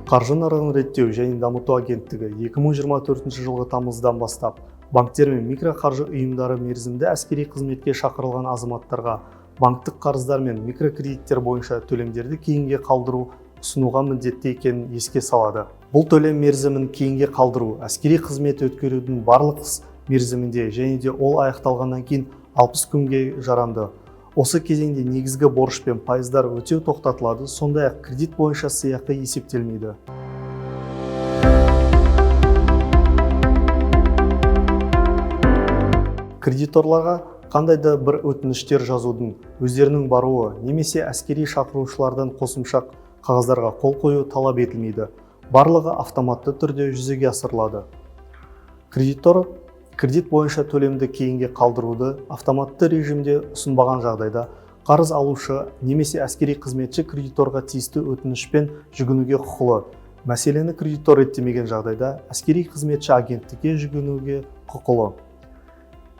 Қаржы нарығын реттеу және дамыту агенттігі 2024 жылғы тамыздан бастап банктер мен микроқаржы ұйымдары мерзімді әскери қызметке шақырылған азаматтарға банктік қарыздар мен микрокредиттер бойынша төлемдерді кейінге қалдыру ұсынуға міндетті екенін еске салады. Бұл төлем мерзімін кейінге қалдыру әскери қызмет өткерудің барлық мерзімінде және де ол аяқталғаннан кейін 60 күнге жарамды. Осы кезеңде негізгі борыш пен пайыздар өтеу тоқтатылады, сондай-ақ кредит бойынша сыйақы есептелмейді. Кредиторларға қандай да бір өтініштер жазудың, өздерінің баруы немесе әскери шақырушылардан қосымша қағаздарға қол қою талап етілмейді. Барлығы автоматты түрде жүзеге асырылады. Кредитор кредит бойынша төлемді кейінге қалдыруды автоматты режимде ұсынбаған жағдайда, қарыз алушы немесе әскери қызметші кредиторға тиісті өтінішпен жүгінуге құқылы. Мәселені кредитор реттемеген жағдайда, әскери қызметші агенттікке жүгінуге құқылы.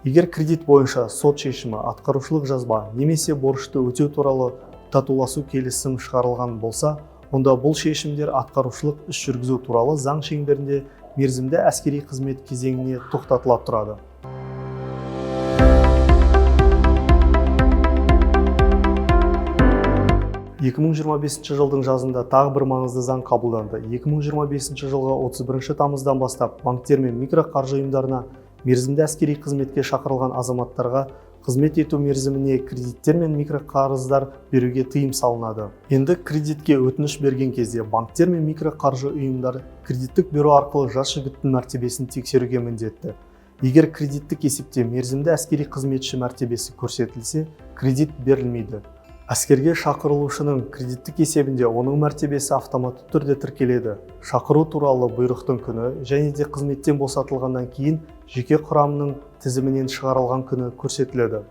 Егер кредит бойынша сот шешімі, атқарушылық жазба немесе борышты өтеу туралы татуласу келісім шығарылған болса, онда бұл шешімдер атқарушылық іс жүргізу туралы заң шеңберінде мерзімді әскери қызмет кезеңіне тоқтатыла тұрады. жылдың жазында тағы бір маңызды заң қабылданды. 2025 жылғы 31 тамыздан бастап банктер мен микроқаржы ұйымдарына мерзімді әскери қызметке шақырылған азаматтарға қызмет ету мерзіміне кредиттер мен микроқарыздар беруге тыйым салынады. Енді кредитке өтініш берген кезде банктер мен микроқаржы ұйымдар кредиттік бюро арқылы жас жігіттің мәртебесін тексеруге міндетті. Егер кредиттік есепте мерзімді әскери қызметші мәртебесі көрсетілсе, кредит берілмейді. Әскерге шақырылушының кредиттік есебінде оның мәртебесі автоматты түрде тіркеледі. Шақыру туралы бұйрықтың күні және де қызметтен босатылғаннан кейін жеке құрамның тізімінен шығарылған күні көрсетіледі.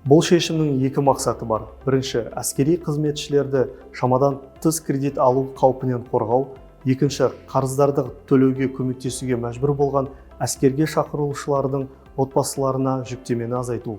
Бұл шешімнің екі мақсаты бар. Бірінші, әскери қызметшілерді шамадан тыс кредит алу қаупінен қорғау. Екінші, қарыздарды төлеуге көмектесуге мәжбүр болған әскерге шақырылушылардың отбасыларына жүктемені азайту.